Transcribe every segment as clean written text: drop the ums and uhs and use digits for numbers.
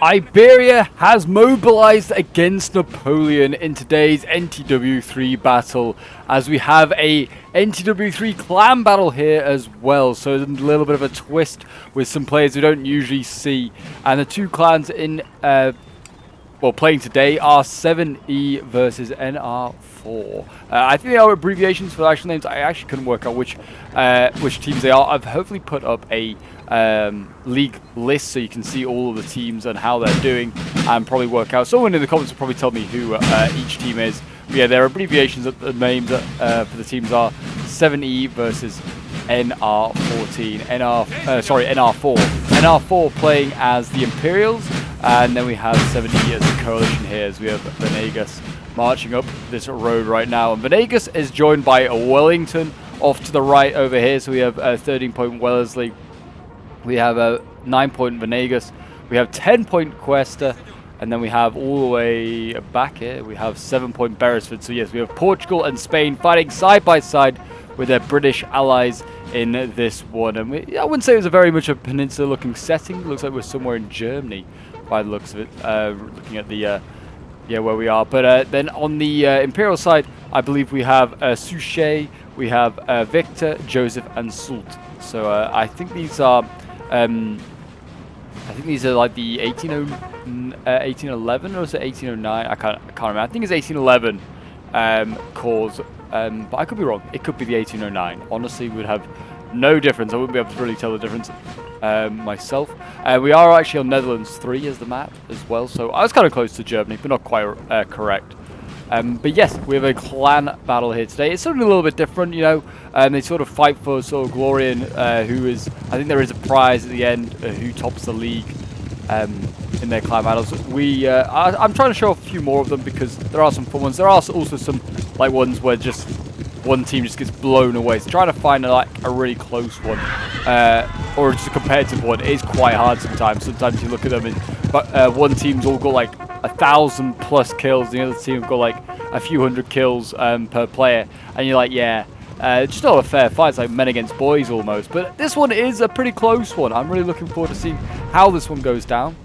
Iberia has mobilized against Napoleon in today's NTW 3 battle, as we have a NTW 3 clan battle here as well. So a little bit of a twist with some players we don't usually see, and the two clans in playing today are 7E versus NR4. I think they are abbreviations for the actual names. I actually couldn't work out which teams they are. I've hopefully put up a league list so you can see all of the teams and how they're doing, and probably work out. Someone in the comments will probably tell me who each team is. But yeah, their abbreviations of the names for the teams are 7E versus NR14. NR4. NR4 playing as the Imperials, and then we have 7E as a coalition here, as we have Venegas marching up this road right now. And Venegas is joined by Wellington off to the right over here. So we have 13-point Wellesley. We have a 9-point Venegas. We have 10-point Cuesta. And then we have all the way back here, we have 7-point Beresford. So yes, we have Portugal and Spain fighting side by side with their British allies in this one. And I wouldn't say it was a very much a peninsula looking setting. It looks like we're somewhere in Germany by the looks of it, looking at the where we are. But then on the Imperial side, I believe we have Suchet, we have Victor, Joseph, and Sult. So I think these are like the 1811, or is it 1809? I can't remember. I think it's 1811 cause, but I could be wrong. It could be the 1809. Honestly, would have no difference. I wouldn't be able to really tell the difference myself. We are actually on Netherlands 3 as the map as well, so I was kind of close to Germany, but not quite correct. But yes, we have a clan battle here today. It's something a little bit different, you know. They sort of fight for sort of glory, and I think there is a prize at the end, who tops the league in their clan battles. I'm trying to show off a few more of them because there are some fun ones. There are also some like ones where just one team just gets blown away. So trying to find a really close one, or just a competitive one, is quite hard sometimes. Sometimes you look at them and one team's all got like 1,000+ kills, and the other team have got like a few hundred kills per player, and you're like, yeah, just not a fair fight. It's like men against boys almost. But this one is a pretty close one. I'm really looking forward to seeing how this one goes down.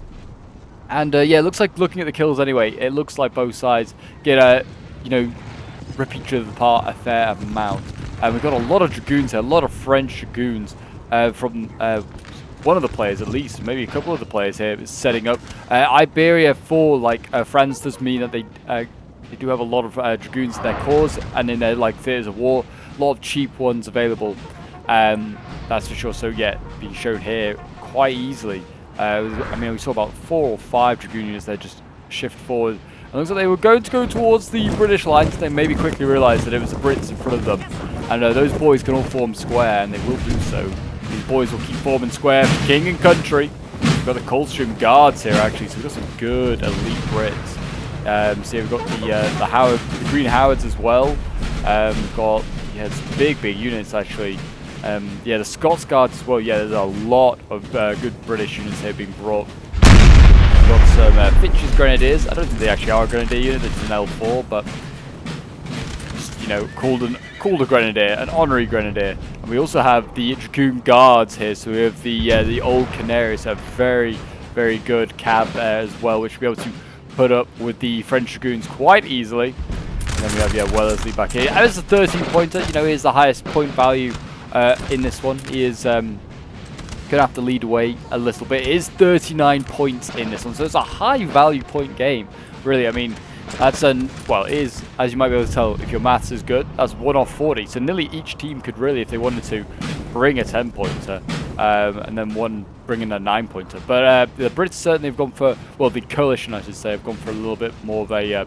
And yeah, it looks like, looking at the kills anyway, it looks like both sides get rip each other apart a fair amount. And we've got a lot of dragoons here, a lot of French dragoons from one of the players, at least, maybe a couple of the players here, is setting up. Iberia for France does mean that they do have a lot of dragoons in their cores and in their theaters of war. A lot of cheap ones available, that's for sure. So yeah, being shown here quite easily. I mean, we saw about 4 or 5 dragoon units there just shift forward. It looks like they were going to go towards the British lines. They maybe quickly realised that it was the Brits in front of them. And those boys can all form square, and they will do so. These boys will keep forming square for king and country. We've got the Coldstream Guards here, actually, so we've got some good elite Brits. So yeah, we've got the Green Howards as well. We've got some big units, actually. Yeah, the Scots Guards as well. Yeah, there's a lot of good British units here being brought. We've got some Fitch's Grenadiers. I don't think they actually are a Grenadier unit, it's an L4, but just, called a Grenadier, an honorary Grenadier. And we also have the Dragoon Guards here, so we have the Old Canaries, a very, very good cav there as well, which we'll be able to put up with the French Dragoons quite easily. And then we have Wellesley back here. And it's a 13-pointer, he is the highest point value in this one. He is gonna have to lead away a little bit. It is 39 points in this one, so it's a high value point game, really. I mean, that's it is, as you might be able to tell if your maths is good, that's 1 off 40, so nearly each team could really, if they wanted to, bring a 10-pointer, and then one bringing a 9-pointer. But the Brits certainly have gone for, well, the coalition I should say, have gone for a little bit more of a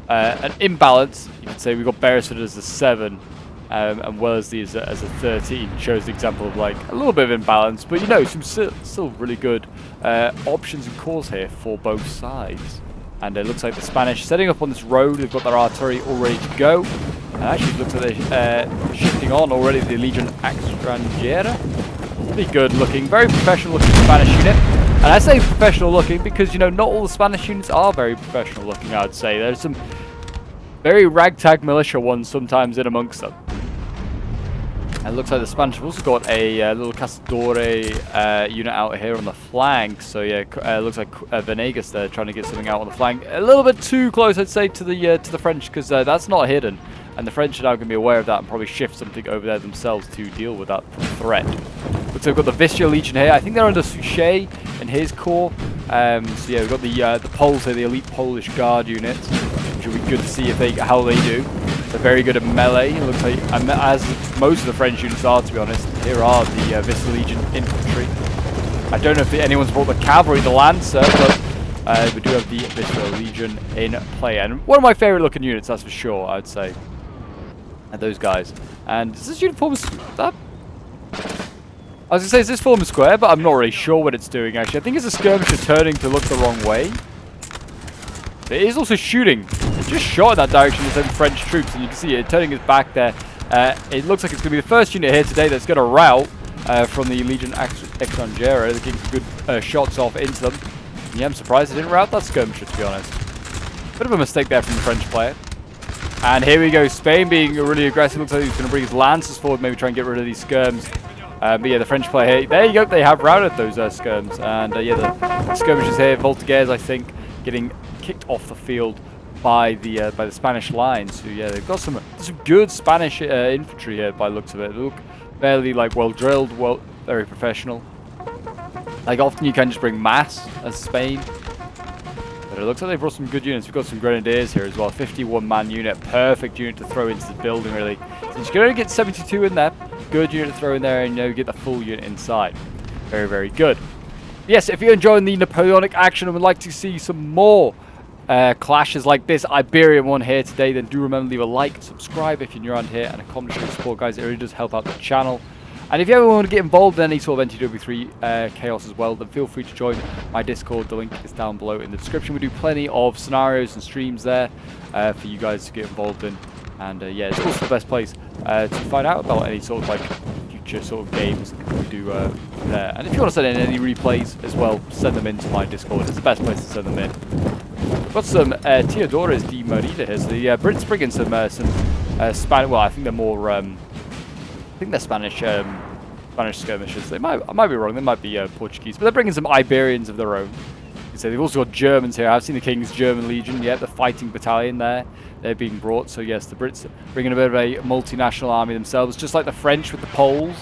an imbalance. You could say we've got Beresford as a 7, and Wellesley as a 13. Shows the example of a little bit of imbalance, but some still really good options and cores here for both sides. And it looks like the Spanish setting up on this road. They've got their artillery all ready to go, and actually it looks like they're shifting on already. The Legion Extranjera, pretty good looking, very professional looking Spanish unit. And I say professional looking because not all the Spanish units are very professional looking. I'd say there's some very ragtag militia ones sometimes in amongst them. And it looks like the Spanish have also got a little Castadore unit out here on the flank. So yeah, looks like Venegas there trying to get something out on the flank. A little bit too close, I'd say, to the French, because that's not hidden, and the French are now going to be aware of that and probably shift something over there themselves to deal with that threat. Looks like we've got the Vistula Legion here. I think they're under Suchet and his corps. So yeah, we've got the Poles here, the elite Polish guard units, which will be good to see how they do. They're very good at melee. It looks like, as most of the French units are, to be honest. Here are the Vistula Legion infantry. I don't know if anyone's brought the cavalry, the Lancer, but we do have the Vistula Legion in play. And one of my favourite looking units, that's for sure, I'd say. And those guys. And is this uniform that? I was going to say, is this form square? But I'm not really sure what it's doing, actually. I think it's a skirmisher turning to look the wrong way. It is also shooting. It just shot in that direction with some French troops, and you can see it turning its back there. It looks like it's going to be the first unit here today that's going to rout from the Legion Extranjera. They're getting some good shots off into them. And yeah, I'm surprised they didn't rout that skirmisher, to be honest. Bit of a mistake there from the French player. And here we go, Spain being really aggressive. Looks like he's going to bring his lancers forward, maybe try and get rid of these skirms. But yeah, the French player here, there you go, they have routed those skirms. And yeah, the skirmishers here, Voltigeurs, I think, getting kicked off the field by the Spanish lines. So yeah, they've got some good Spanish infantry here by the looks of it. They look fairly like well drilled, very professional. Like often you can just bring mass as Spain, but it looks like they've brought some good units. We've got some grenadiers here as well, 51-man unit, perfect unit to throw into the building really. Since you're going to get 72 in there, good unit to throw in there, and you know, get the full unit inside. Very, very good. Yes, if you're enjoying the Napoleonic action and would like to see some more clashes like this Iberian one here today, then do remember to leave a like, subscribe if you're new around here, and a comment showing support, guys. It really does help out the channel. And if you ever want to get involved in any sort of NTW3 chaos as well, then feel free to join my Discord. The link is down below in the description. We do plenty of scenarios and streams there for you guys to get involved in. And yeah, it's also the best place to find out about any sort of like future sort of games we do there. And if you want to send in any replays as well, send them into my Discord. It's the best place to send them in. We've got some Teodores de Merida here. So the Brits bring in some Spanish. Well, I think they're more. I think they're Spanish. Spanish skirmishers. I might be wrong. They might be Portuguese, but they're bringing some Iberians of their own. So they've also got Germans here. I've seen the King's German Legion. Yeah, the fighting battalion there. They're being brought. So yes, the Brits are bringing a bit of a multinational army themselves, just like the French with the Poles.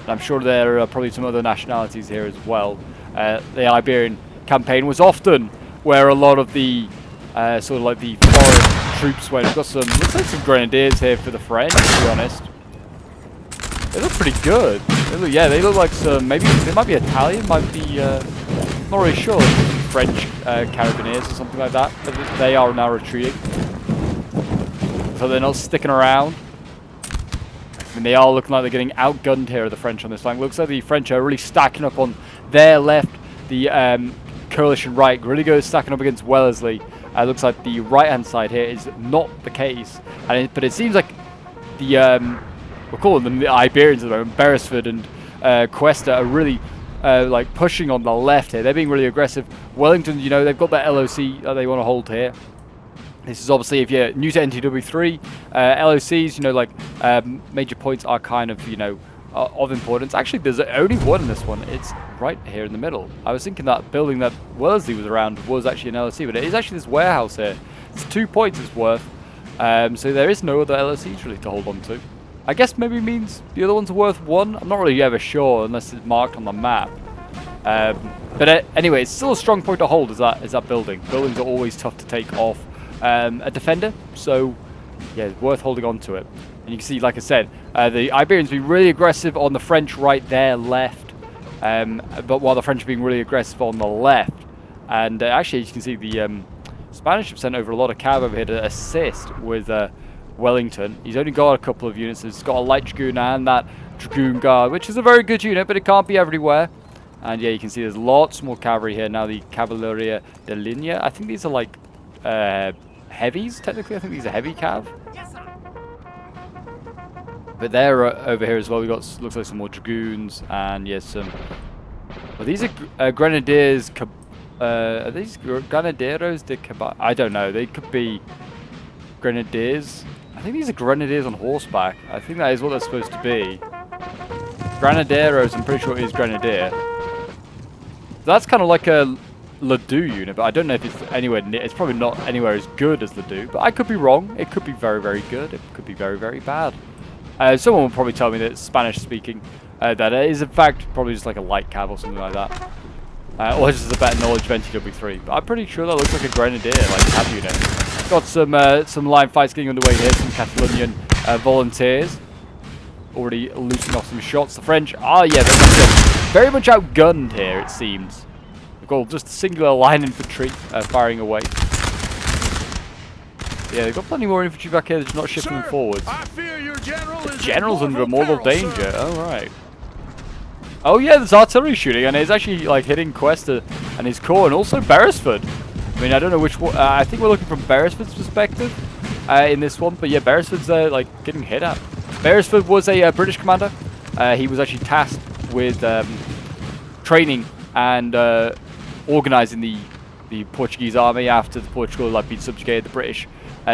And I'm sure there are probably some other nationalities here as well. The Iberian campaign was often where a lot of the sort of like the foreign troops went. We've got some, looks like some grenadiers here for the French, to be honest. They look pretty good. Yeah, they look like some, maybe they might be Italian, might be, not really sure, French Carabiniers or something like that. But they are now retreating. So they're not sticking around. I mean, they are looking like they're getting outgunned here, the French on this flank. Looks like the French are really stacking up on their left. The coalition right really goes stacking up against Wellesley. Looks like the right-hand side here is not the case. But it seems like the... we're calling them the Iberians at the moment. Beresford and Cuesta are really like pushing on the left here. They're being really aggressive. Wellington, you know, they've got that LOC that they want to hold here. This is obviously, if you're new to NTW3, LOCs, you know, like major points are kind of, you know, of importance. Actually, there's only one in this one. It's right here in the middle. I was thinking that building that Wellesley was around was actually an LOC, but it is actually this warehouse here. It's 2 points it's worth. So there is no other LOCs really to hold on to. I guess maybe means the other ones are worth 1. I'm not really ever sure unless it's marked on the map. But anyway, it's still a strong point to hold, is that building. Buildings are always tough to take off a defender, so yeah, it's worth holding on to it. And you can see, like I said, the Iberians being really aggressive on the French right there, left. But while the French are being really aggressive on the left. And actually, as you can see, the Spanish have sent over a lot of cav over here to assist with... Wellington. He's only got a couple of units. He's got a light dragoon and that dragoon guard, which is a very good unit, but it can't be everywhere. And yeah, you can see there's lots more cavalry here now. The Cavalleria de Linea. I think these are like heavies. Technically, I think these are heavy cav. But they're over here as well. We got looks like some more dragoons and yes, some. Well, these are grenadiers. Are these Granaderos de Cabal? I don't know. They could be grenadiers. I think these are grenadiers on horseback. I think that is what they're supposed to be. Granaderos, I'm pretty sure it is grenadier. That's kind of like a Ledoux unit, but I don't know if it's anywhere near. It's probably not anywhere as good as Ledoux, but I could be wrong. It could be very, very good. It could be very, very bad. Someone will probably tell me that it's Spanish speaking. That it is in fact probably just like a light cav or something like that. Or just a better knowledge of NTW3. But I'm pretty sure that looks like a grenadier, like cav unit. Got some line fights getting underway here. Some Catalonian volunteers already loosening off some shots. The French are, yeah, they're very much outgunned here, it seems. They've got just a singular line infantry firing away. Yeah, they've got plenty more infantry back here that's not shifting them forward. I fear your general is General's under mortal peril, danger. sir. Oh, right. Oh, yeah, there's artillery shooting, and it's actually like hitting Cuesta and his corps, and also Beresford. I mean, I don't know which one. I think we're looking from Beresford's perspective in this one, but yeah, Beresford's like getting hit at. Beresford was a British commander. He was actually tasked with training and organising the Portuguese army after Portugal had been subjugated. The British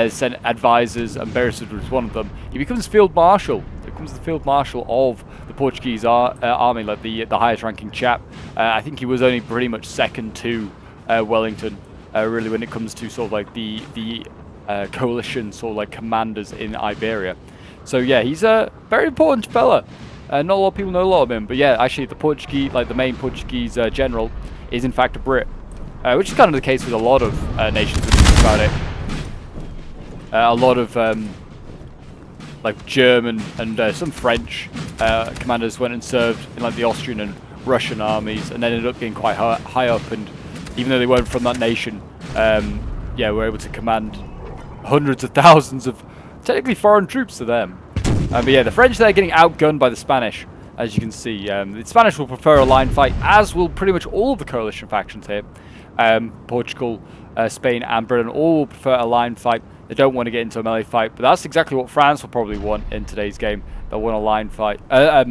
sent advisors, and Beresford was one of them. He becomes field marshal. He becomes the field marshal of the Portuguese army, like the highest ranking chap. I think he was only pretty much second to Wellington, really, when it comes to sort of like the coalition sort of like commanders in Iberia. So yeah, he's a very important fella. Not a lot of people know a lot of him, but yeah, actually the Portuguese, like the main Portuguese general, is in fact a Brit, which is kind of the case with a lot of nations when you think about it. A lot of like German and some French commanders went and served in like the Austrian and Russian armies, and then ended up getting quite high up. And even though they weren't from that nation, yeah, were able to command hundreds of thousands of technically foreign troops to them. But yeah, the French, they're getting outgunned by the Spanish, as you can see. The Spanish will prefer a line fight, as will pretty much all of the coalition factions here. Portugal, Spain and Britain all will prefer a line fight. They don't want to get into a melee fight, but that's exactly what France will probably want in today's game. They'll want a line fight, a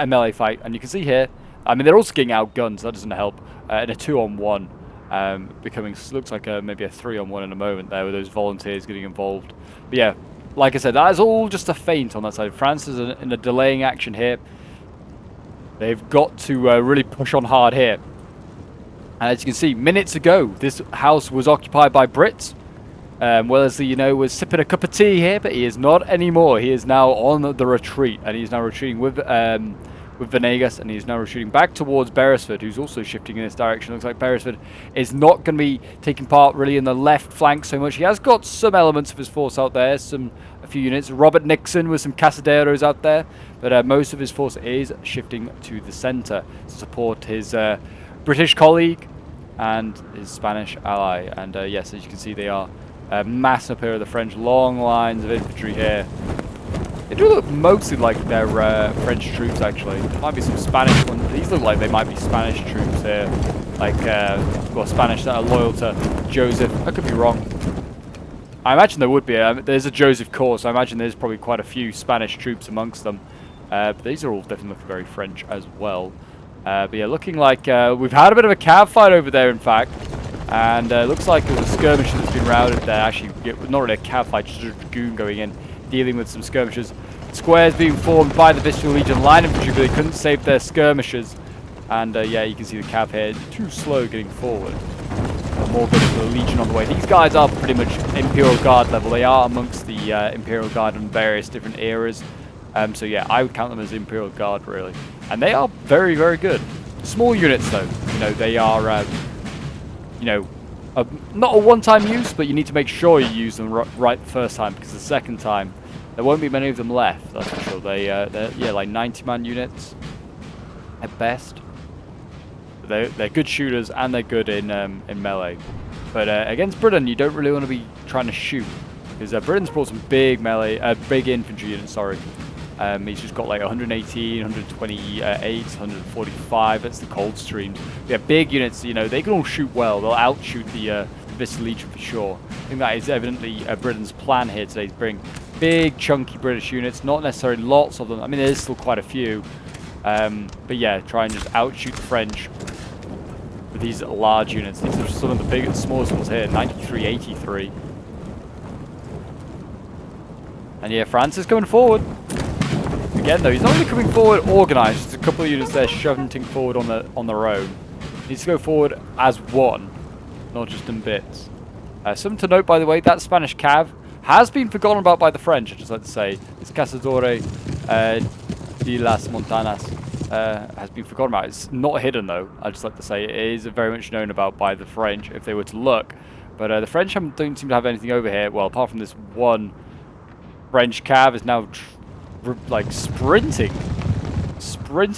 melee fight. And you can see here, I mean, they're also getting outgunned, so that doesn't help. In a 2-on-1, becoming, looks like maybe a 3-on-1 in a moment there with those volunteers getting involved. But yeah, like I said, that is all just a feint on that side. France is in a delaying action here. They've got to really push on hard here. And as you can see, minutes ago, this house was occupied by Brits. Wellesley, you know, was sipping a cup of tea here, but he is not anymore. He is now on the retreat, and he's now retreating with Venegas, and he's now retreating back towards Beresford, who's also shifting in this direction. Looks like Beresford is not going to be taking part really in the left flank so much. He has got some elements of his force out there, a few units. Robert Nixon with some Casaderos out there, but most of his force is shifting to the centre to support his British colleague and his Spanish ally. And yes, as you can see, they are massing up here of the French, long lines of infantry here. They do look mostly like they're French troops, actually. There might be some Spanish ones. These look like they might be Spanish troops here. Like, well, Spanish that are loyal to Joseph. I could be wrong. I imagine there would be. There's a Joseph Corps, so I imagine there's probably quite a few Spanish troops amongst them. But these are all definitely looking very French as well. But yeah, looking like we've had a bit of a cav fight over there, in fact. And looks like there's a skirmish that's been routed there. Actually, not really a cav fight, just a dragoon going in, dealing with some skirmishers. Squares being formed by the Visual Legion line infantry, but they couldn't save their skirmishers. And yeah, you can see the cav here, too slow getting forward. More bit of the Legion on the way. These guys are pretty much Imperial Guard level. They are amongst the Imperial Guard in various different eras. So yeah, I would count them as Imperial Guard, really. And they are very, very good. Small units, though. You know, they are, you know, not a one-time use, but you need to make sure you use them right the first time, because the second time, there won't be many of them left, that's for sure. They're yeah, like 90-man units at best. They're good shooters, and they're good in melee. But against Britain, you don't really want to be trying to shoot, because Britain's brought some big melee, big infantry units, sorry. He's just got like 118, 128, 145. That's the Coldstreams. Yeah, big units. You know, they can all shoot well. They'll outshoot the Vista Legion for sure. I think that is evidently Britain's plan here today, to bring big, chunky British units. Not necessarily lots of them. I mean, there's still quite a few. But yeah, try and just outshoot the French with these large units. These are some of the biggest, smallest ones here. 93, 83. And yeah, France is coming forward. Again though, he's not really coming forward organised, just a couple of units there shunting forward on their own. He needs to go forward as one, not just in bits. Something to note, by the way, that Spanish cav has been forgotten about by the French, I'd just like to say. This Cazadore de las Montanas has been forgotten about. It's not hidden though, I'd just like to say. It is very much known about by the French if they were to look. But the French don't seem to have anything over here. Well, apart from this one French cav is now like sprinting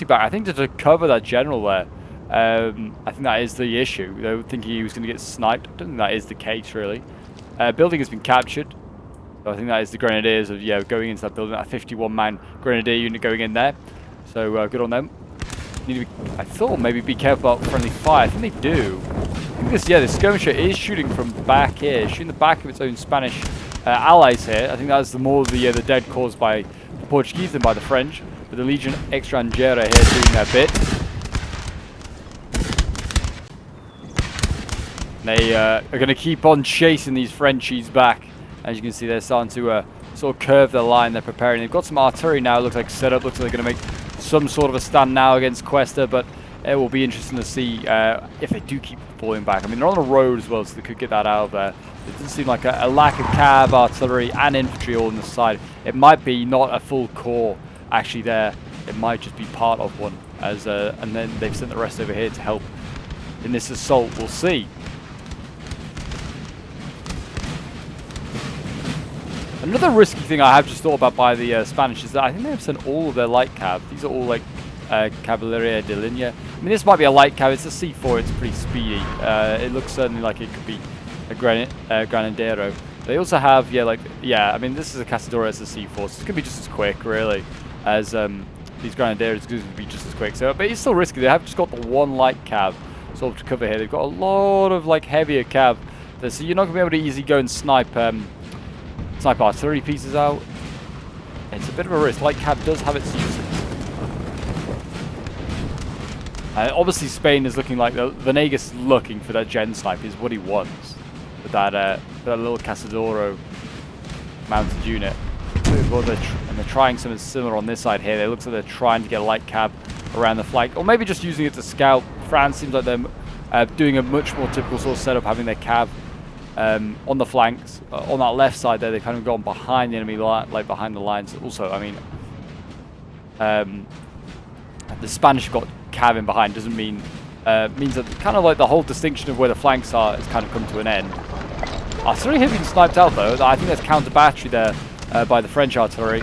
back. I think to cover that general there. I think that is the issue. They were thinking he was going to get sniped. I don't think that is the case really. Building has been captured. So I think that is the Grenadiers of going into that building. That 51-man Grenadier unit going in there. So good on them. Need to be, I thought maybe be careful about friendly fire. I think they do. I think this skirmisher is shooting from back here, shooting the back of its own Spanish allies here. I think that's more of the dead caused by the Portuguese than by the French. But the Legion Extranjera here doing their bit. They are going to keep on chasing these Frenchies back. As you can see, they're starting to sort of curve their line. They're preparing. They've got some artillery now. It looks like set up. Looks like they're going to make some sort of a stand now against Cuesta. But it will be interesting to see if they do keep falling back. I mean, they're on the road as well, so they could get that out of there. It doesn't seem like a lack of cav, artillery, and infantry all on the side. It might be not a full corps actually there. It might just be part of one. And then they've sent the rest over here to help in this assault. We'll see. Another risky thing I have just thought about by the Spanish is that I think they have sent all of their light cav. These are all like Caballeria de Linea. I mean, this might be a light cav. It's a C4. It's pretty speedy. It looks certainly like it could be a Granadero. They also have, I mean, this is a Cazador. It's a C4. So it's going to be just as quick, really, as these Granaderos. It's going to be just as quick. So, but it's still risky. They have just got the one light cav sort of to cover here. They've got a lot of like heavier cav there, so you're not going to be able to easily go and snipe artillery pieces out. It's a bit of a risk. Light cav does have its uses. Obviously, Spain is looking like Venegas is looking for that gen snipe. Is what he wants with that little Cazadoro mounted unit. Well, and they're trying something similar on this side here. It looks like they're trying to get a light cav around the flank, or maybe just using it to scout. France seems like they're doing a much more typical sort of setup, having their cav on the flanks. On that left side there, they've kind of gone behind the enemy line, like behind the lines. Also, I mean, the Spanish have got cav in behind doesn't mean means that kind of like the whole distinction of where the flanks are has kind of come to an end. Artillery have been sniped out though. I think there's counter battery there by the French artillery.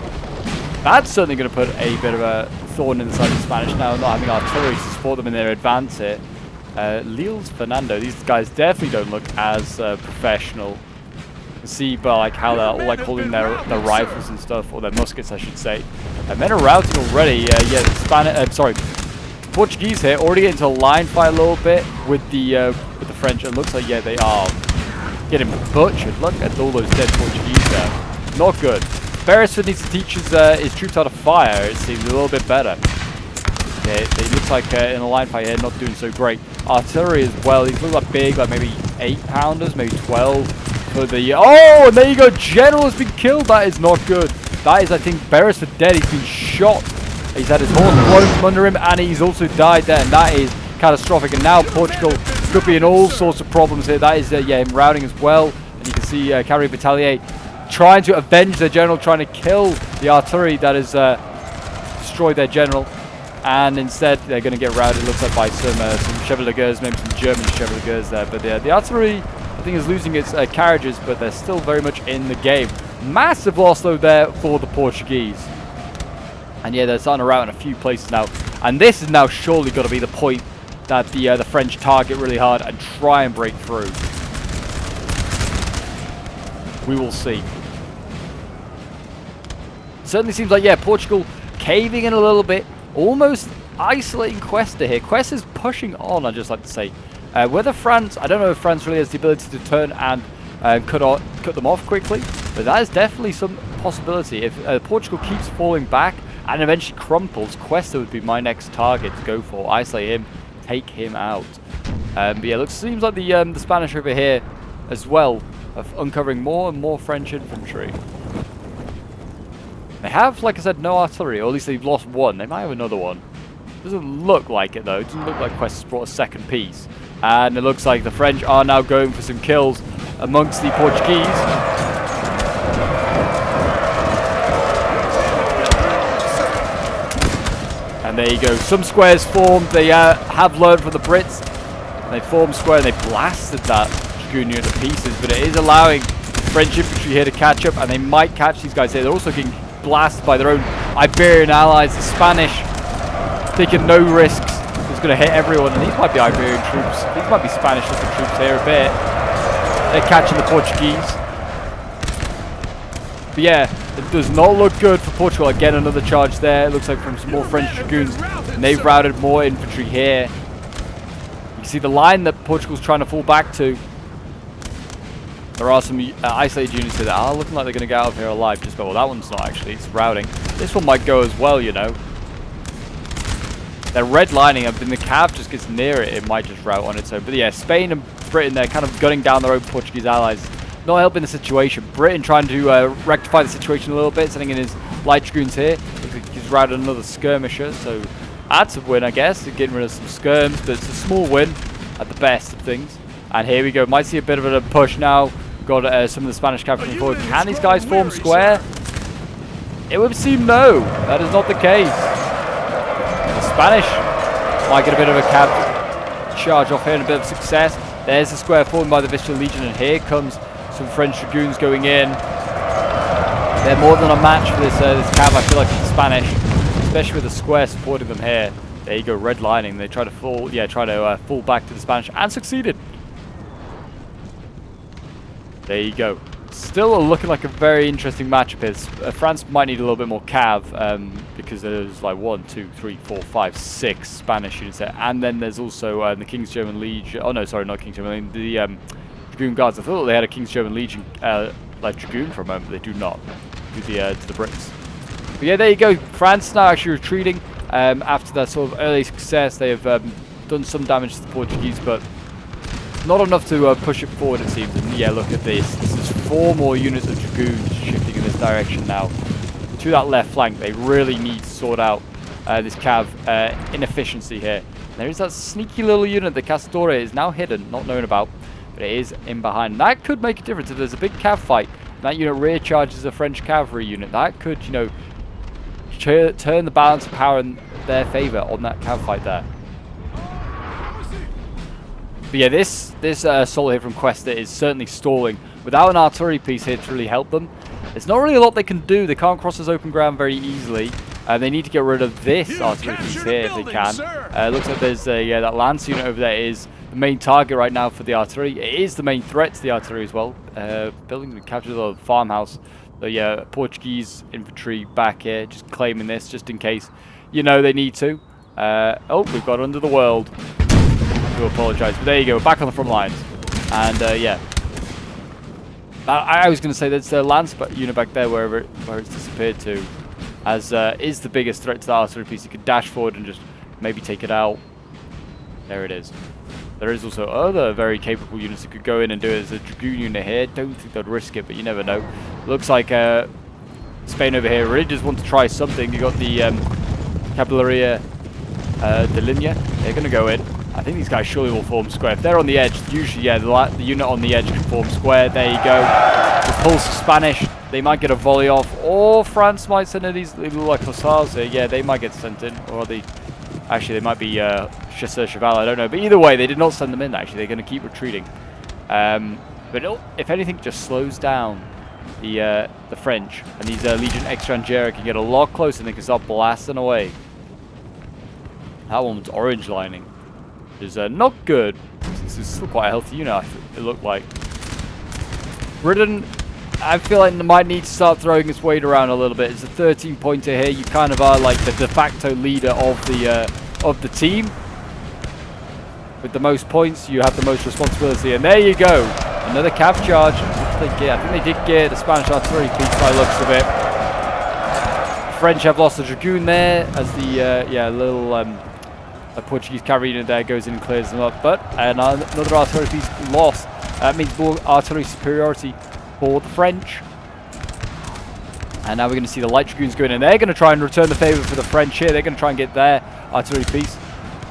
That's certainly going to put a bit of a thorn in the side of the Spanish now, not having artillery to support them in their advance here. Leals Fernando, these guys definitely don't look as professional. You can see by like how they're all like holding their rifles and stuff, or their muskets, I should say. Men are routing already. The Portuguese here already getting into a line fight a little bit with the French. It looks like they are getting butchered. Look at all those dead Portuguese there. Not good. Beresford needs to teach his troops how to fire. It seems a little bit better. It looks like in a line fight here, not doing so great. Artillery as well. These look like big, like maybe 8-pounders, maybe 12. For the and there you go. General has been killed. That is not good. That is, I think, Beresford dead. He's been shot. He's had his horse blown from under him, and he's also died there. And that is catastrophic. And now Portugal could be in all sorts of problems here. That is, him routing as well. And you can see Carrier Battalier trying to avenge their general, trying to kill the artillery that has destroyed their general. And instead, they're going to get routed, it looks like, by some Chevaliers, maybe some German Chevaliers there. But the artillery, I think, is losing its carriages, but they're still very much in the game. Massive loss, though, there for the Portuguese. And they're starting to rout in a few places now. And this is now surely got to be the point that the French target really hard and try and break through. We will see. Certainly seems like, Portugal caving in a little bit. Almost isolating Cuesta here. Cuesta's pushing on, I'd just like to say. Whether France, I don't know if France really has the ability to turn and cut them off quickly, but that is definitely some possibility. If Portugal keeps falling back and eventually crumples, Cuesta would be my next target to go for. Isolate him, take him out. But it seems like the Spanish over here as well of uncovering more and more French infantry. They have, like I said, no artillery, or at least they've lost one. They might have another one. Doesn't look like it though. It doesn't look like Quest has brought a second piece. And it looks like the French are now going for some kills amongst the Portuguese. And there you go. Some squares formed. They have learned from the Brits. They formed square and they blasted that Dragoon unit to pieces. But it is allowing French infantry here to catch up, and they might catch these guys here. They're also getting blasted by their own Iberian allies. The Spanish taking no risks. It's going to hit everyone, and these might be Iberian troops. These might be Spanish-looking troops here a bit. They're catching the Portuguese. But yeah, it does not look good for Portugal. Again, another charge there. It looks like from some more French Dragoons, and they've routed more infantry here. You can see the line that Portugal's trying to fall back to. There are some isolated units here that are looking like they're going to get out of here alive. Just well, that one's not actually. It's routing. This one might go as well, you know. They're redlining up, and the cav just gets near it. It might just rout on its own. But yeah, Spain and Britain, they're kind of gunning down their own Portuguese allies. Not helping the situation. Britain trying to rectify the situation a little bit, sending in his light dragoons here. Looks like he's routed another skirmisher, so that's a win, I guess. They're getting rid of some skirms, but it's a small win at the best of things. And here we go. Might see a bit of a push now. Got some of the Spanish cavalry forward. Can these guys form square? It would seem no. That is not the case. The Spanish might get a bit of a cav charge off here and a bit of success. There's the square formed by the Vistula Legion, and here comes some French dragoons going in. They're more than a match for this cav. I feel like it's Spanish, especially with the square supporting them here. There you go, redlining. They try to fall back to the Spanish and succeeded. There you go. Still looking like a very interesting matchup here. France might need a little bit more cav because there's like 1, 2, 3, 4, 5, 6 Spanish units there, and then there's also the King's German Legion. Oh no, sorry, not King's German Legion. The Dragoon Guards. I thought they had a King's German Legion like Dragoon for a moment. They do not. To the Brits. But yeah, there you go. France now actually retreating after that sort of early success. They have done some damage to the Portuguese, but not enough to push it forward, it seems. And yeah, look at this. This is 4 more units of dragoons shifting in this direction now to that left flank. They really need to sort out this cav inefficiency here. And there is that sneaky little unit. The Castore is now hidden, not known about, but it is in behind. And that could make a difference if there's a big cav fight. And that unit rear charges a French cavalry unit. That could, you know, turn the balance of power in their favour on that cav fight there. But yeah, this assault here from Cuesta is certainly stalling. Without an artillery piece here to really help them, there's not really a lot they can do. They can't cross this open ground very easily. They need to get rid of this artillery piece here if they can. Looks like there's that lance unit over there is the main target right now for the artillery. It is the main threat to the artillery as well. Building and captured a farmhouse. So yeah, Portuguese infantry back here, just claiming this just in case, you know, they need to. Oh, we've got under the world. To apologise, but there you go, back on the front lines. And yeah, I was going to say that's the lance unit back there where it's disappeared to, as is the biggest threat to the artillery piece. You could dash forward and just maybe take it out. There it is. There is also other very capable units that could go in and do it. As a dragoon unit here. Don't think they'd risk it, but you never know. Looks like Spain over here really just want to try something. You got the Caballeria de Linea. They're going to go in. I think these guys surely will form square. If they're on the edge, usually, yeah, the unit on the edge can form square. There you go. The pulse Spanish, they might get a volley off, or France might send in these little like hussars here. Yeah, they might get sent in, or actually, they might be chasseur cheval. I don't know, but either way, they did not send them in. Actually, they're going to keep retreating. But if anything, just slows down the French, and these Legion Extranjera can get a lot closer and they can start blasting away. That one's orange lining. Is not good. This is still quite a healthy unit, it looked like. Britain, I feel like they might need to start throwing its weight around a little bit. It's a 13-pointer here. You kind of are like the de facto leader of the team. With the most points, you have the most responsibility. And there you go. Another cav charge. What did they get? I think they did get the Spanish artillery piece by the looks of it. The French have lost a dragoon there as the little a Portuguese cavalry unit there goes in and clears them up, but another artillery piece lost. That means more artillery superiority for the French. And now we're going to see the light dragoons going in. They're going to try and return the favor for the French here. They're going to try and get their artillery piece.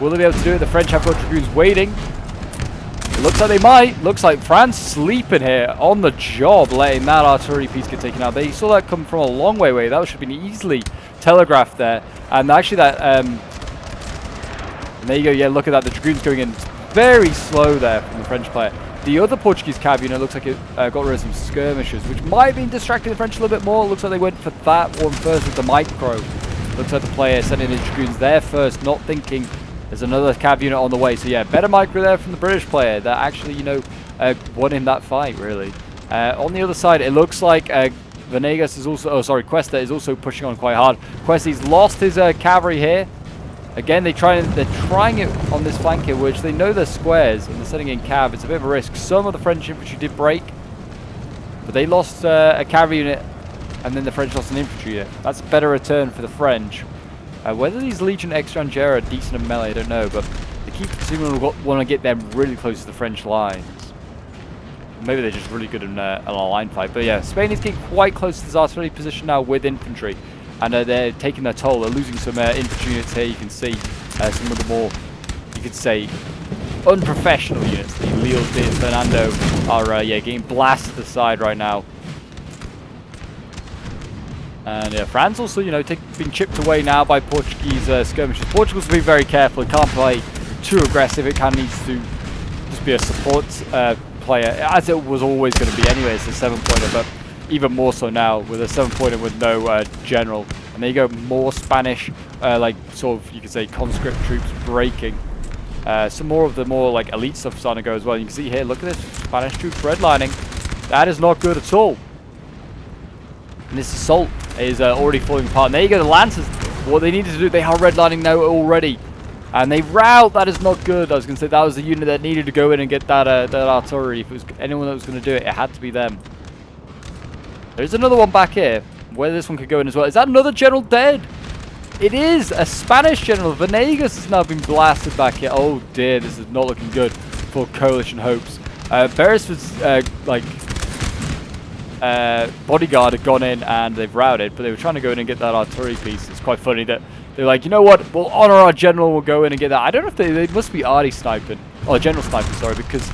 Will they be able to do it? The French have got dragoons waiting. It looks like they might. Looks like France sleeping here on the job, letting that artillery piece get taken out. They saw that come from a long way away. That should have been easily telegraphed there. And actually that... and there you go. Yeah, look at that. The dragoons going in very slow there from the French player. The other Portuguese cav unit looks like it got rid of some skirmishers, which might have been distracting the French a little bit more. Looks like they went for that one first with the micro. Looks like the player sending his dragoons there first, not thinking there's another cav unit on the way. So yeah, better micro there from the British player that actually, you know, won him that fight, really. On the other side, it looks like Venegas is also, Cuesta is also pushing on quite hard. Cuesta's lost his cavalry here. Again, they're trying it on this flank here, which they know they're squares, and they're sending in cav. It's a bit of a risk. Some of the French infantry did break, but they lost a cavalry unit, and then the French lost an infantry unit. That's a better return for the French. Whether these Legion Extranjera are decent in melee, I don't know, but they keep seeming to want to get them really close to the French lines. Maybe they're just really good in a line fight. But yeah, Spain is getting quite close to this artillery position now with infantry. And they're taking their toll. They're losing some infantry units here. You can see some of the more, you could say, unprofessional units. The Leos de Fernando are getting blasted aside right now. And yeah, France also, you know, being chipped away now by Portuguese skirmishers. Portugal's being very careful. It can't play too aggressive. It kind of needs to just be a support player, as it was always going to be anyway. It's a 7-pointer, but even more so now with a 7-pointer with no general. And there you go, more Spanish, like sort of, you could say, conscript troops breaking. Some more of the more like elite stuff starting to go as well. You can see here, look at this, Spanish troops redlining. That is not good at all. And this assault is already falling apart. And there you go, the Lancers, what they needed to do, they are redlining now already. And they rout, that is not good. I was going to say that was the unit that needed to go in and get that, that artillery. If it was anyone that was going to do it, it had to be them. There's another one back here. Where this one could go in as well. Is that another general dead? It is a Spanish general. Venegas has now been blasted back here. Oh dear, this is not looking good for coalition hopes. Beresford's bodyguard had gone in and they've routed, but they were trying to go in and get that artillery piece. It's quite funny that they're like, you know what? We'll honor our general. We'll go in and get that. I don't know if they must be arty sniping or general sniping. Sorry, because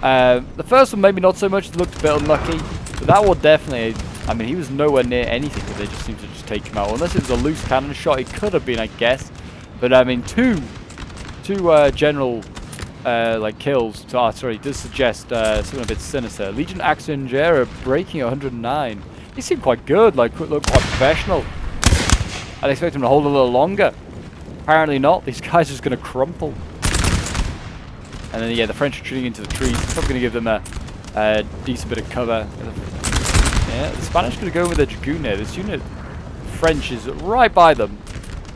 the first one maybe not so much. It looked a bit unlucky. But that one definitely, I mean, he was nowhere near anything, but they just seemed to just take him out. Unless it was a loose cannon shot, it could have been, I guess. But I mean, two general like kills to artillery does suggest something a bit sinister. Legion Extranjera breaking 109. He seemed quite good, like looked quite professional. I'd expect him to hold a little longer. Apparently not. These guys are just going to crumple. And then yeah, the French retreating into the trees. Probably going to give them a decent bit of cover. Yeah, the Spanish going to go with their dragoon here. This unit, French, is right by them.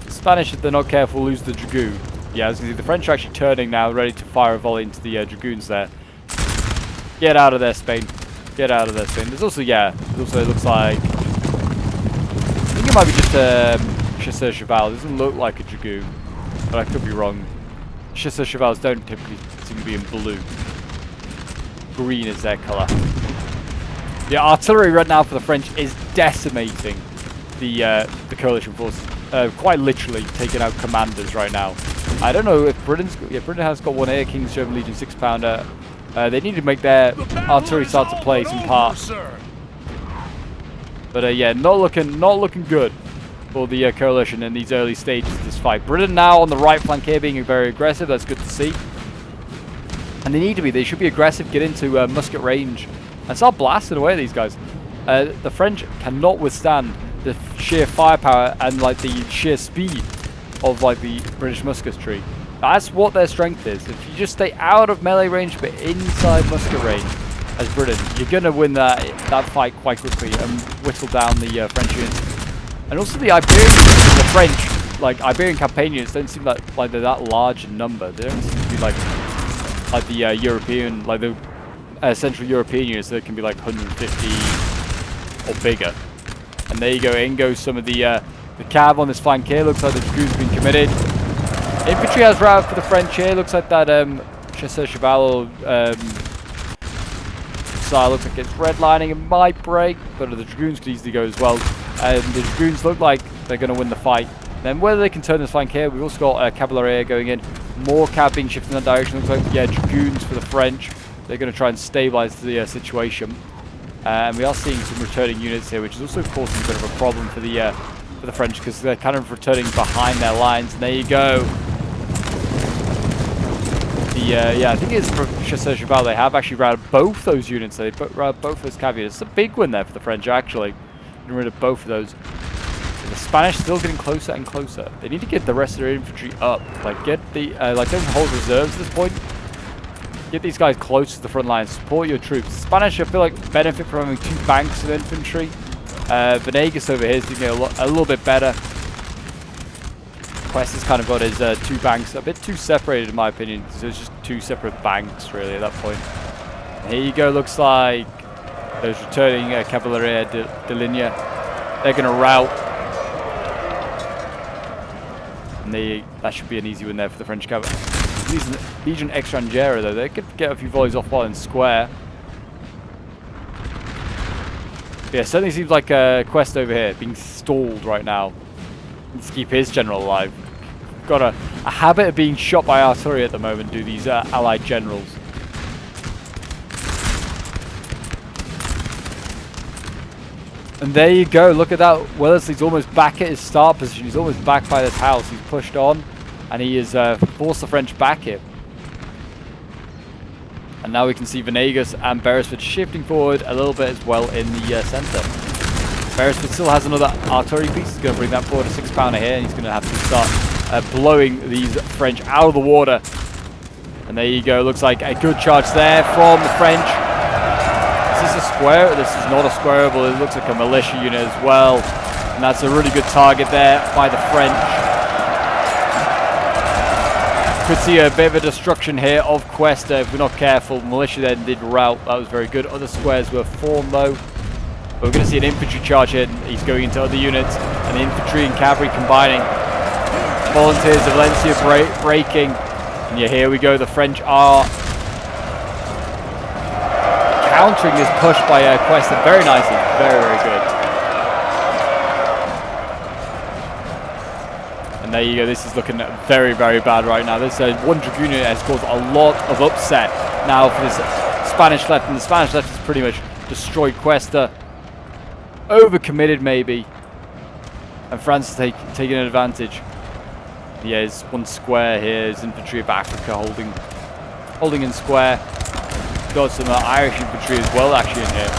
The Spanish, if they're not careful, lose the dragoon. Yeah, as you can see, the French are actually turning now, ready to fire a volley into the dragoons there. Get out of there, Spain. Get out of there, Spain. There's also, yeah, it looks like, I think it might be just a chasseur cheval. It doesn't look like a dragoon, but I could be wrong. Chasseur chevals don't typically seem to be in blue. Green is their colour. The artillery right now for the French is decimating the coalition forces. Quite literally taking out commanders right now. I don't know if Britain has got one here, King's German Legion 6-pounder. They need to make their artillery start to play some part. But yeah, not looking good for the coalition in these early stages of this fight. Britain now on the right flank here being very aggressive. That's good to see. And they need to be. They should be aggressive, get into musket range, and start blasting away these guys. The French cannot withstand the sheer firepower and like the sheer speed of like the British musketry. That's what their strength is. If you just stay out of melee range but inside musket range as Britain, you're gonna win that fight quite quickly and whittle down the French units. And also the Iberian, the French, like Iberian campaign units don't seem like they're that large in number. They don't seem to be like the European, like the Central European units that can be like 150 or bigger. And there you go, in goes some of the cav on this flank here. Looks like the dragoon's been committed. Infantry has routed for the French here. Looks like that chasseur cheval style looks like it's redlining. It might break, but the dragoons could easily go as well. The Dragoons look like they're going to win the fight. Then whether they can turn this flank here, we've also got Cavaleria going in. More cav being shifted in that direction. Looks like, yeah, Dragoons for the French. They're going to try and stabilize the situation. And we are seeing some returning units here, which is also causing a bit of a problem for the French, because they're kind of returning behind their lines. And there you go. Yeah, I think it's for Chasseur Cheval. They have actually routed both those units. They routed both those cav. It's a big win there for the French, actually. Getting rid of both of those. The Spanish still getting closer and closer. They need to get the rest of their infantry up. Like, get the like, don't hold reserves at this point. Get these guys close to the front line. Support your troops. Spanish, I feel like, benefit from having 2 banks of infantry. Venegas over here is doing a little bit better. Quest has kind of got his 2 banks a bit too separated, in my opinion. So it's just 2 separate banks, really, at that point. And here you go. Looks like those returning Cavaleria de Linea. They're going to rout. And that should be an easy win there for the French cavalry. Legion Extranjera, though, they could get a few volleys off while in square. But yeah, certainly seems like Quest over here being stalled right now. Let's keep his general alive. Got a habit of being shot by artillery at the moment, do these allied generals. And there you go, look at that. Wellesley's almost back at his start position. He's almost back by this house. He's pushed on, and he has forced the French back here. And now we can see Venegas and Beresford shifting forward a little bit as well in the centre. Beresford still has another artillery piece. He's going to bring that forward, a 6-pounder here, and he's going to have to start blowing these French out of the water. And there you go, looks like a good charge there from the French. Is this a square? This is not a squareable. It looks like a militia unit as well. And that's a really good target there by the French. Could see a bit of a destruction here of Cuesta if we're not careful. Militia then did rout. That was very good. Other squares were formed though. But we're going to see an infantry charge here. He's going into other units. And the infantry and cavalry combining. Volunteers of Valencia breaking. And yeah, here we go. The French are countering this push by Cuesta very nicely. Very, very good. And there you go. This is looking very, very bad right now. This one Dragoon unit has caused a lot of upset now for this Spanish left. And the Spanish left has pretty much destroyed Cuesta. Overcommitted maybe. And France is taking an advantage. Yeah, there's one square here. There's infantry of Africa holding in square. Got some Irish infantry as well actually in here.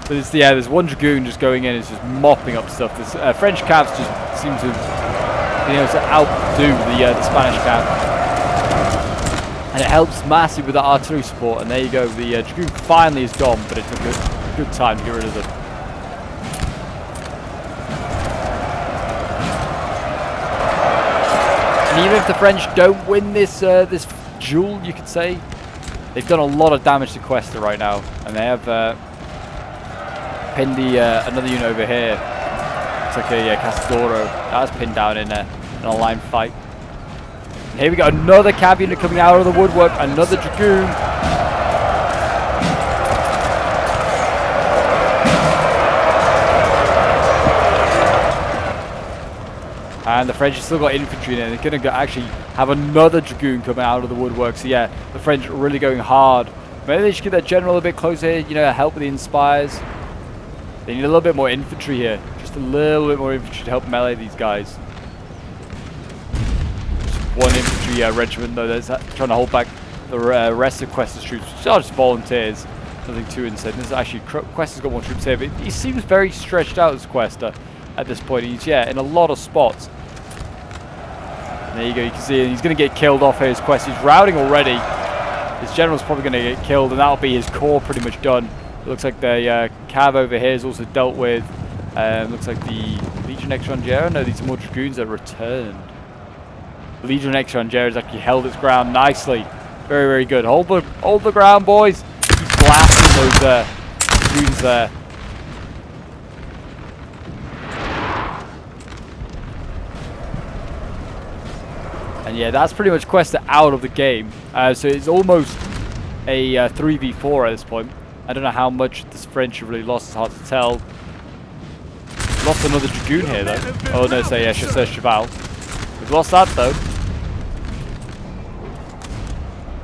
So there's one Dragoon just going in. It's just mopping up stuff. This French cavs just seem to be able to outdo the Spanish cav. And it helps massively with the artillery support. And there you go. The Dragoon finally is gone, but it took a good time to get rid of them. And even if the French don't win this this duel, you could say, they've done a lot of damage to Cuesta right now, and they have pinned another unit over here. It's like a Castadoro. That was pinned down in a line fight. And here we got another cav unit coming out of the woodwork, another Dragoon. And the French have still got infantry in it. They're going to actually have another Dragoon coming out of the woodwork. So yeah, the French are really going hard. Maybe they should get their general a bit closer, you know, help with the inspires. They need a little bit more infantry here. Just a little bit more infantry to help melee these guys. Just one infantry regiment though that's trying to hold back the rest of Cuesta's troops. Which are just volunteers. Nothing too insane. This is actually, Cuesta's got more troops here, but he seems very stretched out as Cuesta at this point. He's, in a lot of spots. There you go, you can see he's going to get killed off here. His quest, he's routing already. His general's probably going to get killed, and that'll be his core pretty much done. It looks like the cav over here is also dealt with. Looks like the Legion Extranjera. No, these are more Dragoons that returned. Legion Extranjera has actually held its ground nicely. Very, very good. Hold the ground, boys. He's blasting those Dragoons there. And yeah, that's pretty much Cuesta out of the game. So it's almost a 3v4 at this point. I don't know how much this French have really lost. It's hard to tell. Lost another Dragoon here, though. Oh, no, say Chasseur Cheval. We've lost that, though.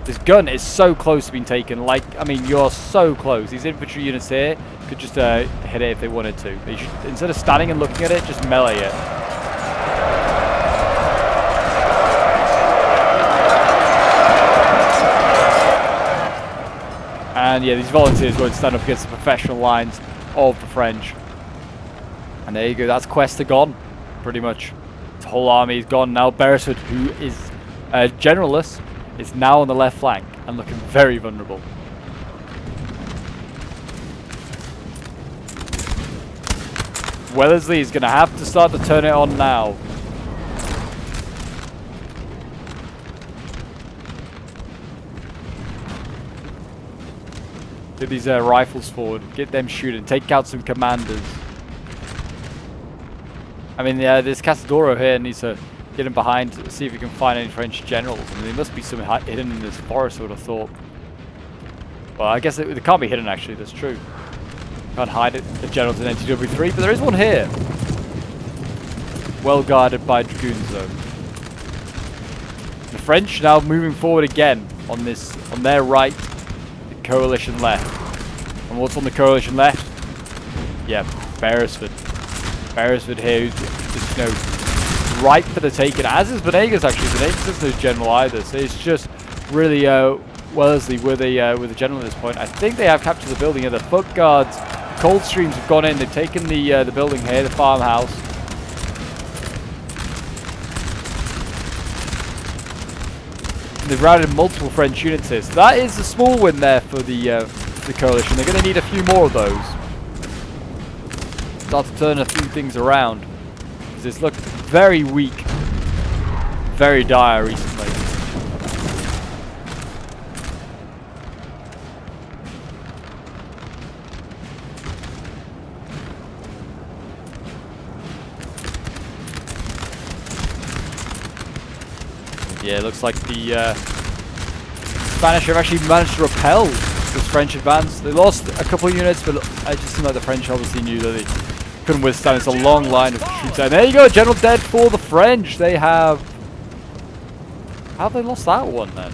This gun is so close to being taken. Like, I mean, you're so close. These infantry units here could just hit it if they wanted to. They should, instead of standing and looking at it, just melee it. And yeah, these volunteers won't stand up against the professional lines of the French. And there you go, that's Cuesta gone, pretty much. His whole army is gone. Now Beresford, who is generalless, is now on the left flank and looking very vulnerable. Wellesley is going to have to start to turn it on now. Get these rifles forward, get them shooting, take out some commanders. I mean, this Casadoro here needs to get him behind to see if he can find any French generals. I mean, there must be some hidden in this forest, I would have thought. Well, I guess they can't be hidden, actually, that's true. Can't hide it, the generals in NTW3, but there is one here. Well guarded by Dragoons, though. The French now moving forward again on their right, the coalition left. And what's on the coalition left? Yeah, Beresford. Beresford here, who's just, you know, ripe for the taking, as is Venegas actually. Venegas isn't no general either, so it's just really Wellesley with a general at this point. I think they have captured the building here. The foot guards, Coldstreams have gone in. They've taken the building here, the farmhouse. And they've routed multiple French units here. So that is a small win there for the coalition. They're going to need a few more of those. Start to turn a few things around. Because it's looked very weak, very dire recently. Yeah, it looks like the Spanish have actually managed to repel this French advance. They lost a couple of units, but it just seemed like the French obviously knew that they couldn't withstand. It's a long line of troops. And there you go, general dead for the French. They have... How have they lost that one then?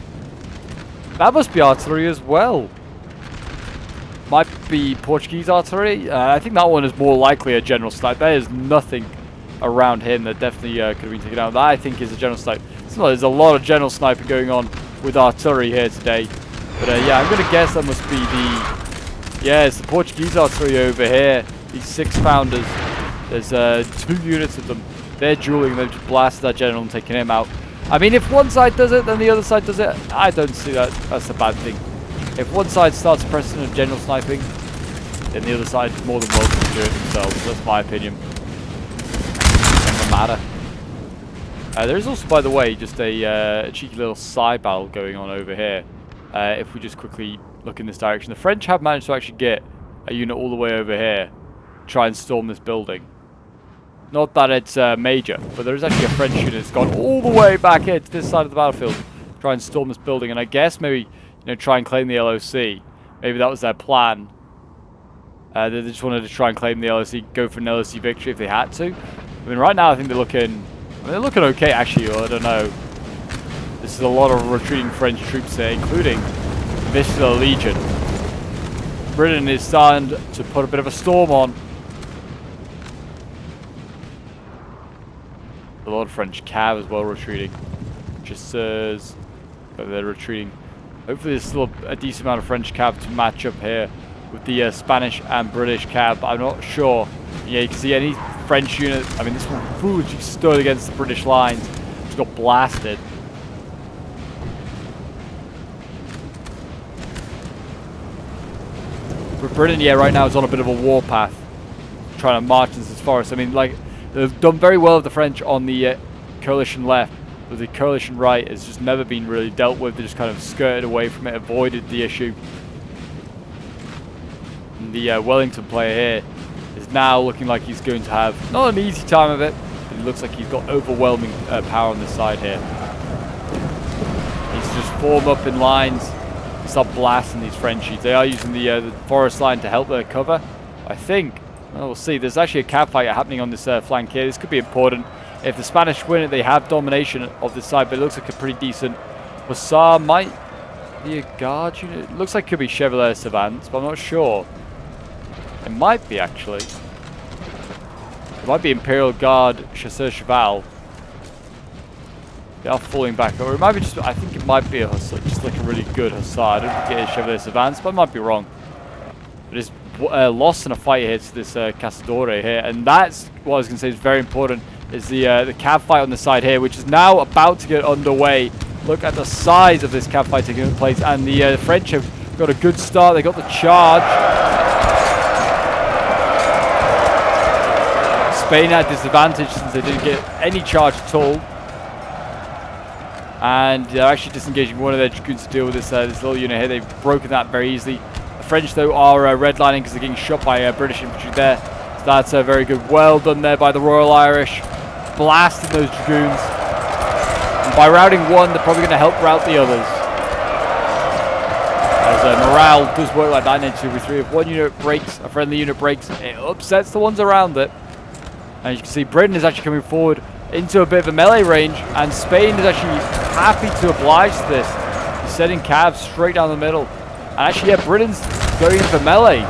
That must be artillery as well. Might be Portuguese artillery. I think that one is more likely a general snipe. There is nothing around him that definitely could have been taken out. That I think is a general snipe. There's a lot of general sniping going on with artillery here today. But yeah, I'm going to guess that must be the... Yeah, it's the Portuguese artillery over here. These 6-pounders. There's 2 units of them. They're dueling. They've just blasted that general and taken him out. I mean, if one side does it, then the other side does it. I don't see that. That's a bad thing. If one side starts a precedent of general sniping, then the other side is more than welcome to do it themselves. That's my opinion. Doesn't matter. There is also, by the way, just a cheeky little side battle going on over here. If we just quickly look in this direction. The French have managed to actually get a unit all the way over here to try and storm this building. Not that it's major, but there is actually a French unit that's gone all the way back here to this side of the battlefield to try and storm this building. And I guess maybe, try and claim the LOC. Maybe that was their plan. They just wanted to try and claim the LOC, go for an LOC victory if they had to. I mean, right now I think they're looking... they're looking okay, actually. I don't know. This is a lot of retreating French troops here, including Vistula Legion. Britain is starting to put a bit of a storm on. A lot of French cav as well retreating. Chasseurs, but they're retreating. Hopefully there's still a decent amount of French cav to match up here with the Spanish and British cav. I'm not sure. Yeah, you can see any French unit. I mean, this one foolishly stood against the British lines. Just got blasted. But Britain, yeah, right now is on a bit of a warpath, trying to march into this forest. I mean, like, they've done very well with the French on the coalition left, but the coalition right has just never been really dealt with. They just kind of skirted away from it, avoided the issue. And the Wellington player here is now looking like he's going to have not an easy time of it, but it looks like he's got overwhelming power on this side here. He's just formed up in lines, start blasting these Frenchies. They are using the forest line to help their cover, I think. Well, we'll see. There's actually a cav fight happening on this flank here. This could be important. If the Spanish win it, they have domination of this side, but it looks like a pretty decent Hussar. Might be a guard unit. It looks like it could be Chevalier Savants, but I'm not sure. It might be, actually. It might be Imperial Guard Chasseur Cheval. They are falling back. Or it might be just, I think it might be a Hussar, just like a really good Hussar. I don't think it is Chevalier Savants, but I might be wrong. It is lost in a fight here to this Castadore here, and that's what I was going to say is very important, is the cav fight on the side here, which is now about to get underway. Look at the size of this cav fight taking place, and the French have got a good start. They got the charge. Spain had disadvantage since they didn't get any charge at all. And they're actually disengaging one of their dragoons to deal with this little unit here. They've broken that very easily. The French, though, are redlining because they're getting shot by British infantry there. So that's very good. Well done there by the Royal Irish. Blasting those dragoons. And by routing one, they're probably going to help rout the others. As morale does work like that in NTW. If one unit breaks, a friendly unit breaks, it upsets the ones around it. And you can see Britain is actually coming forward into a bit of a melee range, and Spain is actually happy to oblige to this. He's sending cabs straight down the middle. And actually, yeah, Britain's going in for melee.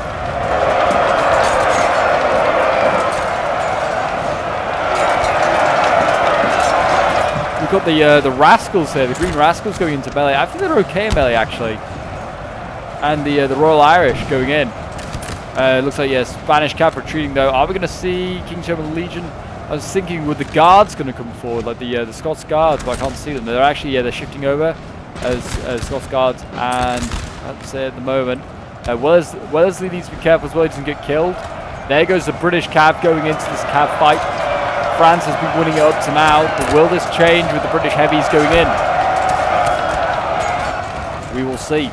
We've got the Rascals here, the Green Rascals going into melee. I think they're okay in melee, actually. And the Royal Irish going in. Looks like, yeah, Spanish cap retreating, though. Are we going to see King's German Legion? I was thinking, with the guards going to come forward, like the Scots guards, but I can't see them. They're actually, yeah, they're shifting over as Scots guards, and that's it at the moment. Wellesley needs to be careful as well, he doesn't get killed. There goes the British cav going into this cav fight. France has been winning it up to now, but will this change with the British heavies going in? We will see.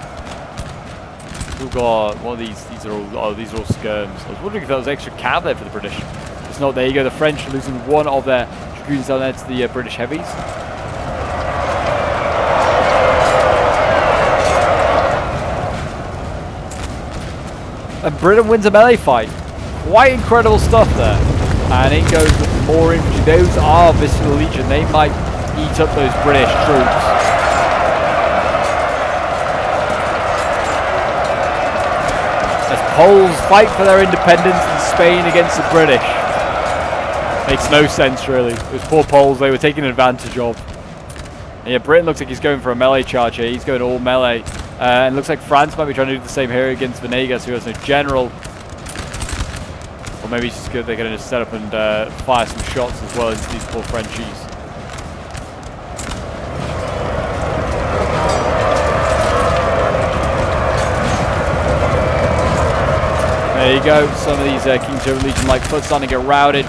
We've got one of these. These are all skirms. I was wondering if that was extra cav there for the British. It's not. There you go. The French are losing one of their dragoons down there to the British heavies. And Britain wins a melee fight. Quite incredible stuff there. And in goes with more infantry. Those are Visceral Legion. They might eat up those British troops. As Poles fight for their independence in Spain against the British. Makes no sense, really. Those poor Poles, they were taken advantage of. And yeah, Britain looks like he's going for a melee charge here. He's going all melee. And it looks like France might be trying to do the same here against Venegas, who has no general. Or maybe it's just good they're going to just set up and fire some shots as well into these poor Frenchies. There you go. Some of these King's German Legion like foot starting to get routed.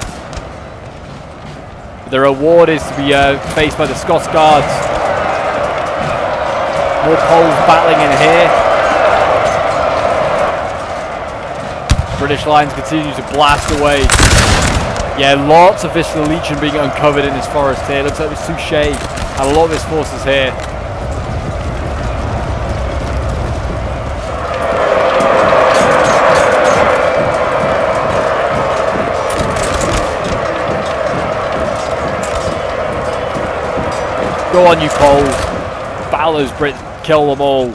The reward is to be faced by the Scots Guards. More Poles battling in here. British lines continue to blast away. Yeah, lots of Visceral Legion being uncovered in this forest here. Looks like there's Suchet and a lot of his forces here. Go on, you Poles. Battle those Brits. Kill them all.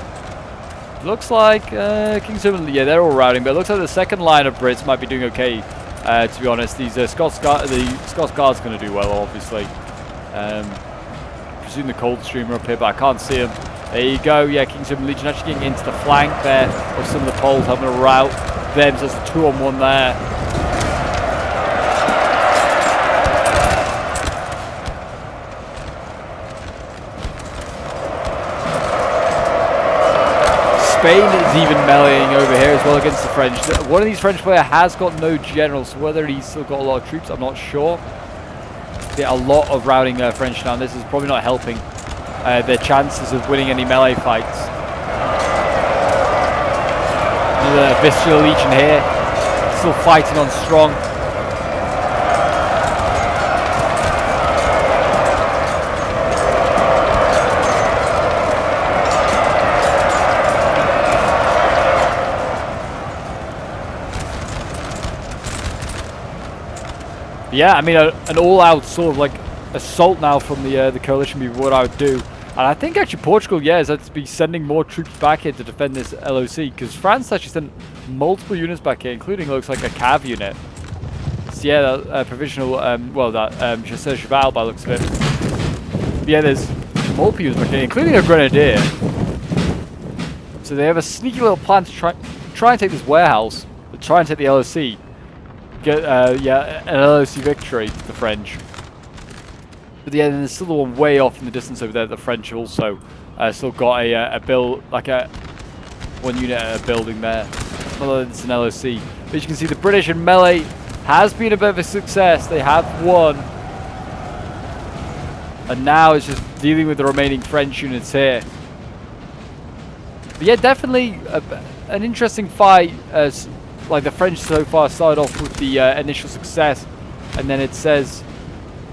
Looks like King's German, yeah, they're all routing, but it looks like the second line of Brits might be doing okay, to be honest. These Scots Guards going to do well, obviously. Presume the Coldstream are up here, but I can't see them. There you go, yeah, King's German Legion actually getting into the flank there of some of the Poles having a rout them, so it's a 2-on-1 there. Spain is even meleeing over here as well against the French. One of these French players has got no general, so whether he's still got a lot of troops, I'm not sure. Get a lot of routing French now. This is probably not helping their chances of winning any melee fights. Another Visceral Legion here, still fighting on strong. Yeah, I mean, an all-out sort of like assault now from the coalition would be what I would do. And I think actually Portugal, yeah, is to be sending more troops back here to defend this LOC, because France actually sent multiple units back here, including looks like a cav unit. So yeah, that provisional, well, that Chasseur Cheval by the looks of it. But yeah, there's multiple units back here, including a grenadier. So they have a sneaky little plan to try and take this warehouse, try and take the LOC. Get yeah, an LOC victory, the French. But yeah, there's still the one way off in the distance over there. The French also still got a build, like a one unit at a building there. Although it's an LOC. But you can see the British in melee has been a bit of a success. They have won. And now it's just dealing with the remaining French units here. But yeah, definitely an interesting fight. As like the French so far started off with the initial success, and then it says,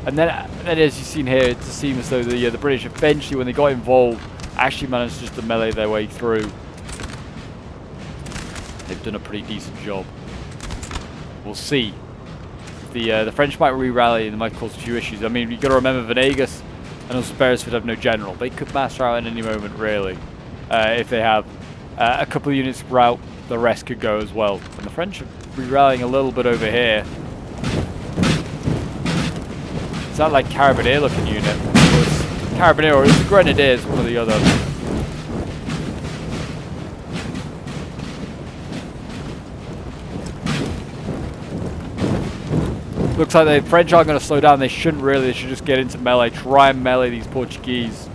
and then as you've seen here, it just seems as though the British eventually, when they got involved, actually managed just to melee their way through. They've done a pretty decent job. We'll see. The French might re-rally and it might cause a few issues. I mean, you've got to remember Venegas and also Beresford have no general. They could master out at any moment, really. If they have a couple of units route, the rest could go as well. And the French are re-rallying a little bit over here. It's not like Carabinier looking unit. It's Carabinier or it's the Grenadiers, one or the other. Looks like the French aren't going to slow down. They shouldn't really. They should just get into melee. Try and melee these Portuguese.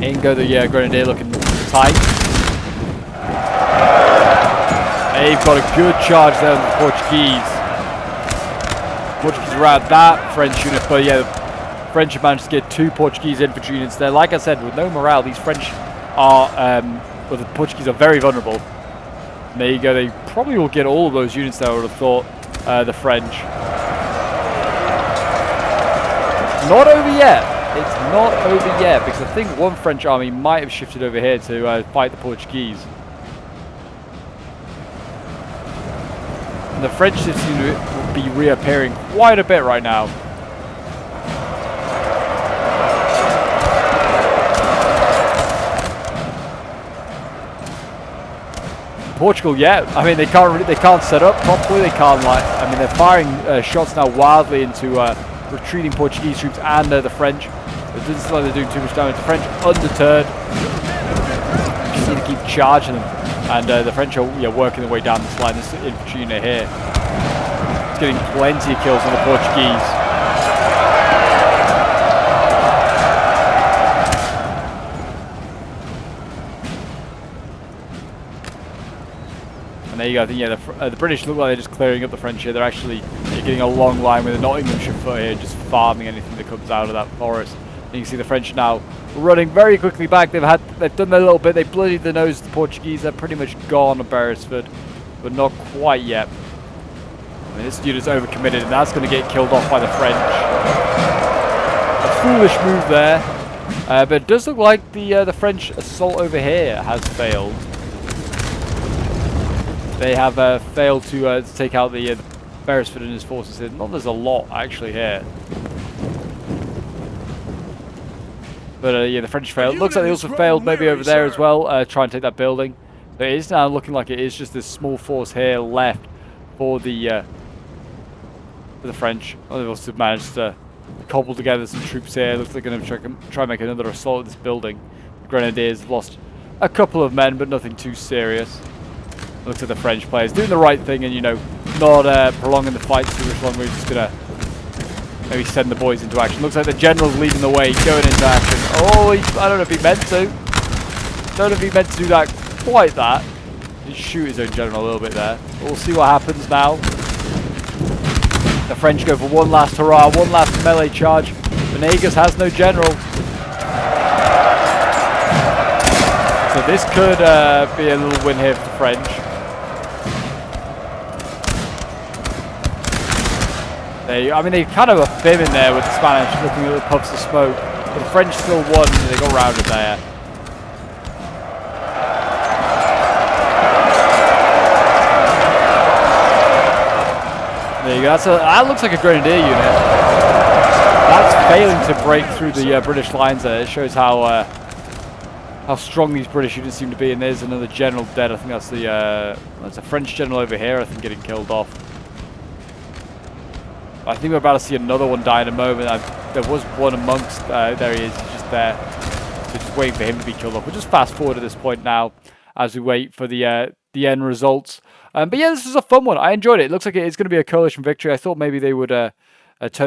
In go the Grenadier looking tight. They've got a good charge there on the Portuguese. Portuguese around that French unit. But yeah, the French have managed to get 2 Portuguese infantry units there. Like I said, with no morale, these French are, well, the Portuguese are very vulnerable. And there you go. They probably will get all of those units there, I would have thought. The French. Not over yet. It's not over yet because I think one French army might have shifted over here to fight the Portuguese. And the French seem to be reappearing quite a bit right now. Portugal, yeah. I mean, they can't set up properly. They can't I mean, they're firing shots now wildly into retreating Portuguese troops and the French. It doesn't seem like they're doing too much damage. The French undeterred. Just need to keep charging them, and the French are working their way down this line. This infantry unit here, it's getting plenty of kills on the Portuguese. And there you go. I think the British look like they're just clearing up the French here. They're actually getting a long line with a Nottinghamshire foot here, just farming anything that comes out of that forest. And you can see the French now running very quickly back. They've done their little bit. They bloodied the nose of the Portuguese. They're pretty much gone on Beresford, but not quite yet. I mean, this unit's overcommitted, and that's going to get killed off by the French. A foolish move there, but it does look like the French assault over here has failed. They have failed to take out the Beresford and his forces here. Not there's a lot actually here. But yeah, the French failed. Looks like they also failed maybe over there as well, try and take that building. But it is now looking like it is just this small force here left for the French. Oh, they've also managed to cobble together some troops here. Looks like they're going to try and make another assault at this building. The Grenadiers have lost a couple of men, but nothing too serious. Looks like the French players doing the right thing and, not prolonging the fight too much longer. We're just going to maybe send the boys into action. Looks like the general's leading the way, going into action. Oh, I don't know if he meant to. Don't know if he meant to do that quite that. Just shoot his own general a little bit there. But we'll see what happens now. The French go for one last hurrah, one last melee charge. Venegas has no general. So this could be a little win here for the French. I mean, they kind of a bib in there with the Spanish looking at the puffs of smoke. But the French still won and they got routed there. There you That looks like a grenadier unit. That's failing to break through the British lines there. It shows how strong these British units seem to be. And there's another general dead. I think that's a French general over here, I think, getting killed off. I think we're about to see another one die in a moment. There was one amongst, there he is, he's just there. So just waiting for him to be killed off. We'll just fast forward at this point now as we wait for the end results. But yeah, this was a fun one. I enjoyed it. It looks like it's going to be a coalition victory. I thought maybe they would turn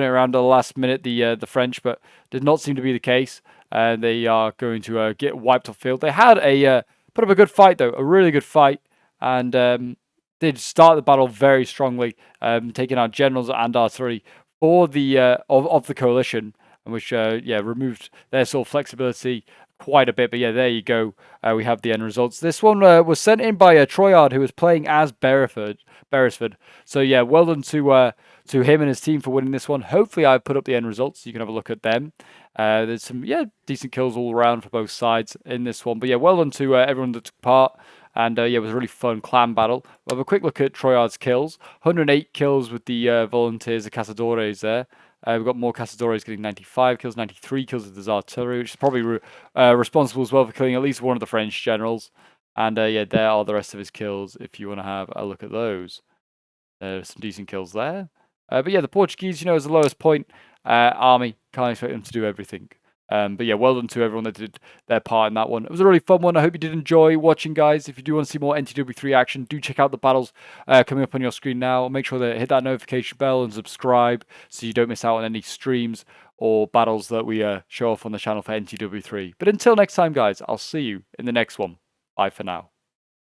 it around at the last minute, the French, but did not seem to be the case. They are going to get wiped off field. They had put up a good fight, though, a really good fight, and did start the battle very strongly, taking out generals and artillery for the of the coalition, which removed their sort of flexibility quite a bit. But yeah, there you go. We have the end results. This one was sent in by Troyard, who was playing as Beresford. So yeah, well done to him and his team for winning this one. Hopefully, I put up the end results so you can have a look at them. There's some decent kills all around for both sides in this one. But yeah, well done to everyone that took part. And it was a really fun clan battle. We'll have a quick look at Troyard's kills. 108 kills with the volunteers, the Cazadores there. We've got more Cazadores getting 95 kills, 93 kills with his artillery, which is probably responsible as well for killing at least one of the French generals. And there are the rest of his kills if you want to have a look at those. There's some decent kills there. But yeah, the Portuguese, is the lowest point army. Can't expect them to do everything. But yeah, well done to everyone that did their part in that one. It was a really fun one. I hope you did enjoy watching, guys. If you do want to see more NTW3 action, do check out the battles coming up on your screen now. Make sure to hit that notification bell and subscribe so you don't miss out on any streams or battles that we show off on the channel for NTW3. But until next time, guys, I'll see you in the next one. Bye for now.